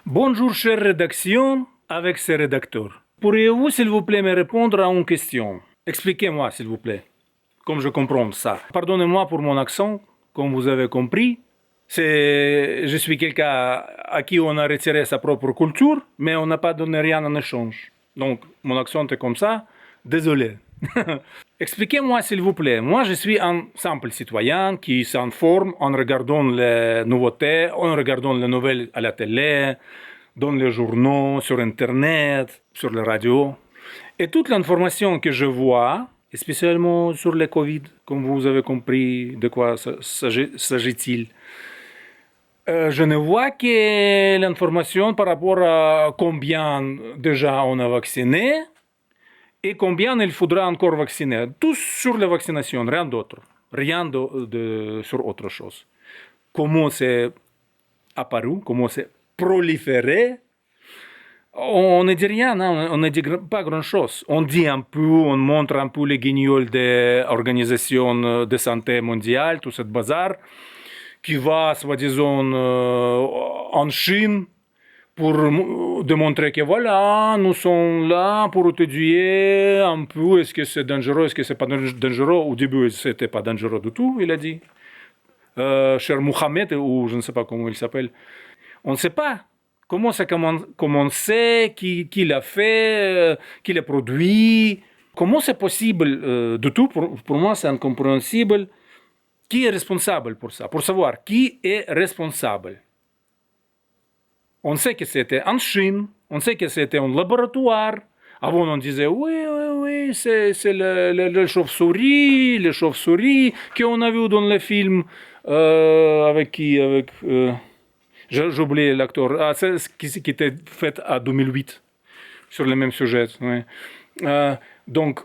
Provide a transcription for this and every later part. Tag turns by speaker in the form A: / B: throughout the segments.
A: Bonjour, chère rédaction, avec ses rédacteurs. Pourriez-vous, s'il vous plaît, me répondre à une question? Expliquez-moi, s'il vous plaît, comme je comprends ça. Pardonnez-moi pour mon accent, comme vous avez compris. Je suis quelqu'un à qui on a retiré sa propre culture, mais on n'a pas donné rien en échange. Donc, mon accent est comme ça. Désolé. Expliquez-moi, s'il vous plaît. Moi, je suis un simple citoyen qui s'informe en regardant les nouveautés, en regardant les nouvelles à la télé, dans les journaux, sur Internet, sur les radios. Et toute l'information que je vois, spécialement sur le Covid, comme vous avez compris de quoi s'agit-il, je ne vois que l'information par rapport à combien déjà on a vacciné et combien il faudra encore vacciner. Tout sur la vaccination, rien d'autre. Rien sur autre chose. Comment c'est apparu, comment c'est proliféré, on ne dit rien, hein, on ne dit pas grand-chose. On dit un peu, on montre un peu les guignols des organisations de santé mondiale, tout ce bazar, qui va, soi-disant, en Chine pour démontrer que voilà, nous sommes là pour étudier un peu, est-ce que c'est dangereux, est-ce que c'est pas dangereux. Au début, c'était pas dangereux du tout, il a dit. Cher Mohamed, ou je ne sais pas comment il s'appelle. On ne sait pas. Comment ça commencé, qui l'a fait, qui l'a produit. Comment c'est possible du tout, pour moi, c'est incompréhensible. Qui est responsable pour ça? Pour savoir qui est responsable. On sait que c'était en Chine, on sait que c'était un laboratoire. Avant, on disait, oui, c'est le chauve-souris qu'on a vu dans le film. Avec qui? J'ai oublié l'acteur. Ah, c'est ce qui était fait en 2008 sur le même sujet. Oui. Donc,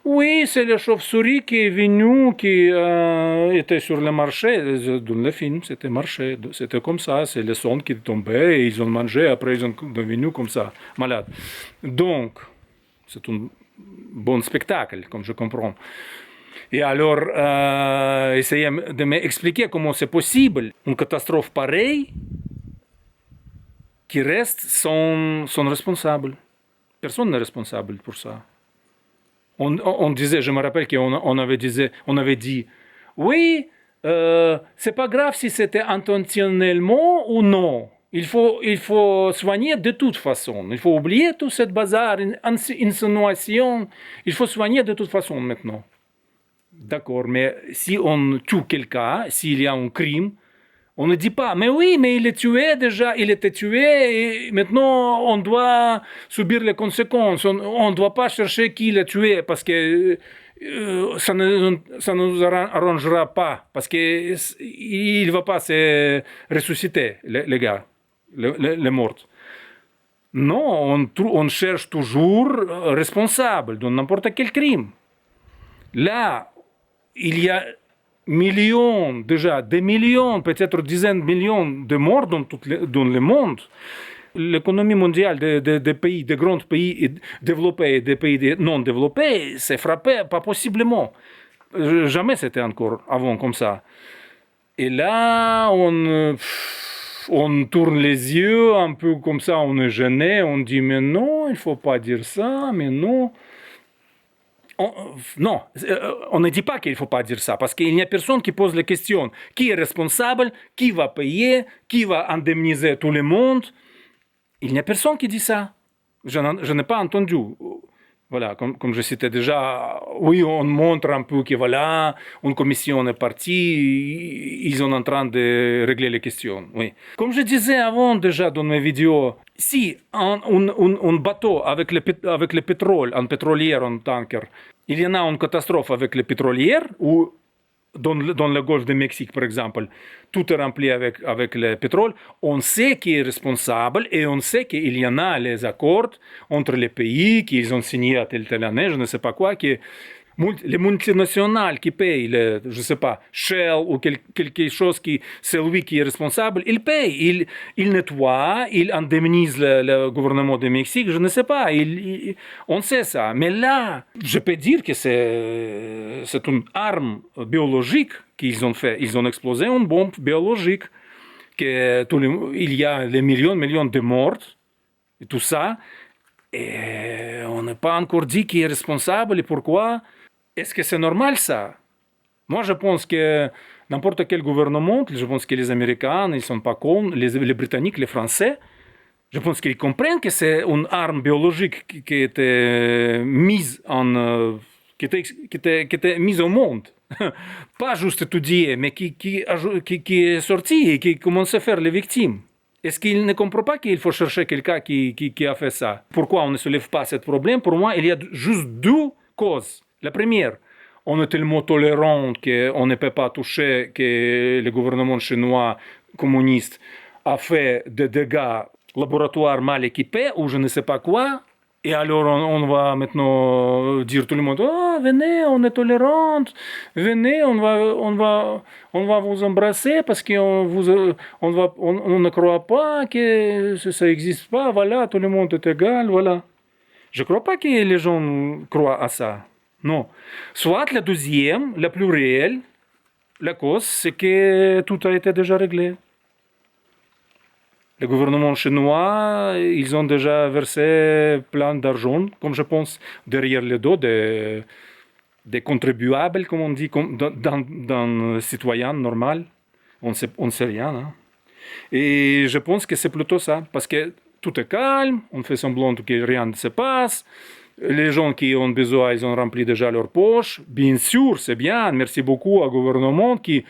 A: oui, c'est le chauve-souris qui est venu, qui était sur le marché. Dans le film, c'était marché. C'était comme ça. C'est le son qui tombait et ils ont mangé. Après, ils sont devenus comme ça, malades. Donc, c'est un bon spectacle, comme je comprends. Et alors, essayez de m'expliquer comment c'est possible, une catastrophe pareille, qui reste sans responsable. Personne n'est responsable pour ça. On disait, je me rappelle qu'on avait dit, oui, c'est pas grave si c'était intentionnellement ou non. Il faut soigner de toute façon. Il faut oublier tout cette bazar, insinuation. Il faut soigner de toute façon maintenant. D'accord, mais si on tue quelqu'un, s'il y a un crime, on ne dit pas, mais oui, mais il est tué déjà, il était tué, et maintenant on doit subir les conséquences. On ne doit pas chercher qui l'a tué, parce que ça ne nous arrangera pas, parce qu'il ne va pas se ressusciter, les gars, les morts. Non, on cherche toujours responsable de n'importe quel crime. Là, il y a millions, déjà des millions, peut-être dizaines de millions de morts dans le monde. L'économie mondiale des pays, des grands pays développés et des pays non développés, s'est frappée pas possiblement. Jamais c'était encore avant comme ça. Et là, on tourne les yeux un peu comme ça, on est gêné, on dit mais non, il ne faut pas dire ça, mais non. Non, on ne dit pas qu'il ne faut pas dire ça, parce qu'il n'y a personne qui pose la question. Qui est responsable? Qui va payer? Qui va indemniser tout le monde? Il n'y a personne qui dit ça. Je n'ai pas entendu. Voilà, comme je citais déjà, oui, on montre un peu que voilà, une commission est partie, ils sont en train de régler les questions. Oui. Comme je disais avant déjà dans mes vidéos, si un bateau avec le pétrole, un pétrolier, un tanker, il y en a une catastrophe avec le pétrolier, ou dans le golfe du Mexique, par exemple, tout est rempli avec le pétrole, on sait qui est responsable et on sait qu'il y en a les accords entre les pays qu'ils ont signés à telle année, je ne sais pas quoi, que les multinationales qui payent, je ne sais pas, Shell ou quelque chose c'est lui qui est responsable, il paye, il nettoie, il indemnise le gouvernement du Mexique, je ne sais pas, on sait ça. Mais là, je peux dire que c'est une arme biologique qu'ils ont fait. Ils ont explosé une bombe biologique que il y a des millions de morts et tout ça. Et on n'a pas encore dit qui est responsable et pourquoi. Est-ce que c'est normal ça? Moi, je pense que n'importe quel gouvernement, je pense que les Américains, ils ne sont pas cons, les Britanniques, les Français, je pense qu'ils comprennent que c'est une arme biologique qui était mise qui était mise au monde. Pas juste étudiée, mais qui est sortie et qui commence à faire les victimes. Est-ce qu'il ne comprend pas qu'il faut chercher quelqu'un qui a fait ça? Pourquoi on ne se lève pas ce problème? Pour moi, il y a juste deux causes. La première, on est tellement tolérant qu'on ne peut pas toucher que le gouvernement chinois communiste a fait des dégâts laboratoires mal équipés ou je ne sais pas quoi. Et alors on va maintenant dire tout le monde, oh, venez, on est tolérant, venez, on va vous embrasser parce qu'on on ne croit pas que ça n'existe pas, voilà, tout le monde est égal, voilà. Je ne crois pas que les gens croient à ça. Non. Soit la deuxième, la plus réelle, la cause, c'est que tout a été déjà réglé. Le gouvernement chinois, ils ont déjà versé plein d'argent, comme je pense, derrière le dos des contribuables, comme on dit, d'un citoyen normal. On ne sait rien. Hein. Et je pense que c'est plutôt ça, parce que tout est calme, on fait semblant que rien ne se passe. Les gens qui ont besoin, ils ont rempli déjà leurs poches. Bien sûr, c'est bien. Merci beaucoup au gouvernement qui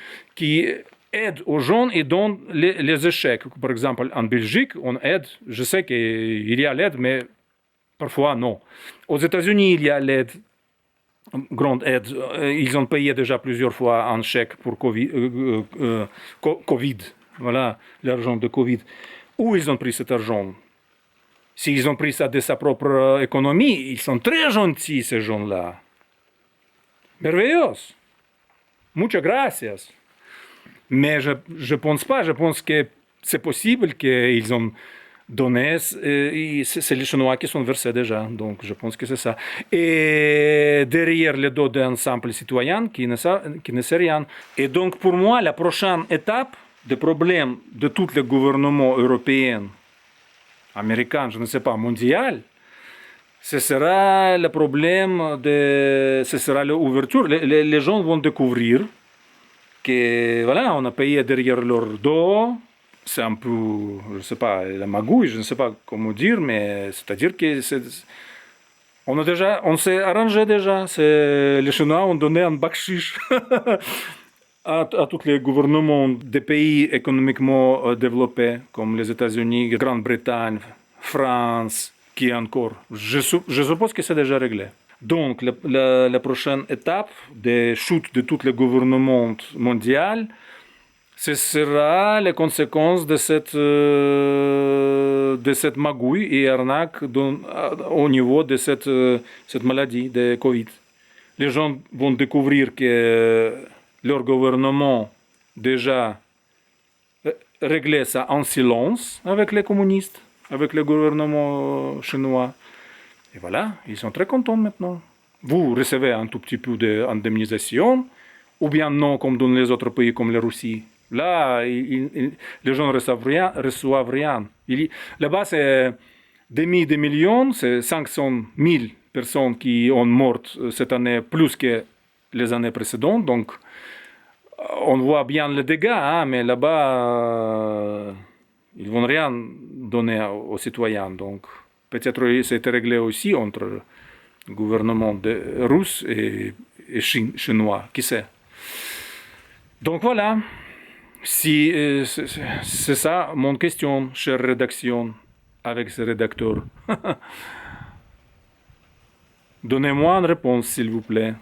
A: aide aux gens et donne les échecs. Par exemple, en Belgique, on aide. Je sais qu'il y a l'aide, mais parfois non. Aux États-Unis, il y a l'aide, grande aide. Ils ont payé déjà plusieurs fois un chèque pour Covid. Voilà, l'argent de Covid. Où ils ont pris cet argent? S'ils ont pris ça de sa propre économie, ils sont très gentils, ces gens-là. Merveilleux. Muchas gracias. Mais je ne pense pas. Je pense que c'est possible qu'ils ont donné. C'est les Chinois qui sont versés déjà. Donc je pense que c'est ça. Et derrière le dos d'un simple citoyen qui ne sait rien. Et donc pour moi, la prochaine étape des problèmes de tous les gouvernements européens, américain, je ne sais pas, mondial, ce sera le problème ce sera l'ouverture. Les gens vont découvrir que, voilà, on a payé derrière leur dos. C'est un peu, je ne sais pas, la magouille, je ne sais pas comment dire, mais c'est-à-dire que on s'est arrangé déjà. Les Chinois ont donné un bakshish à tous les gouvernements des pays économiquement développés, comme les États-Unis, Grande-Bretagne, France, qui encore. Je suppose que c'est déjà réglé. Donc, la prochaine étape des chutes de tous les gouvernements mondiaux, ce sera les conséquences de cette magouille et arnaque au niveau de cette maladie de Covid. Les gens vont découvrir que leur gouvernement déjà réglait ça en silence avec les communistes, avec le gouvernement chinois. Et voilà, ils sont très contents maintenant. Vous recevez un tout petit peu d'indemnisation, ou bien non, comme dans les autres pays comme la Russie. Là, les gens ne reçoivent rien. Là-bas, c'est des millions, c'est 500 000 personnes qui ont mort cette année, plus que les années précédentes. Donc, on voit bien les dégâts, hein, mais là-bas, ils ne vont rien donner aux citoyens. Donc, peut-être c'était réglé aussi entre le gouvernement russe et chinois, qui sait. Donc voilà, c'est ça mon question, chère rédaction, avec ce rédacteur. Donnez-moi une réponse, s'il vous plaît.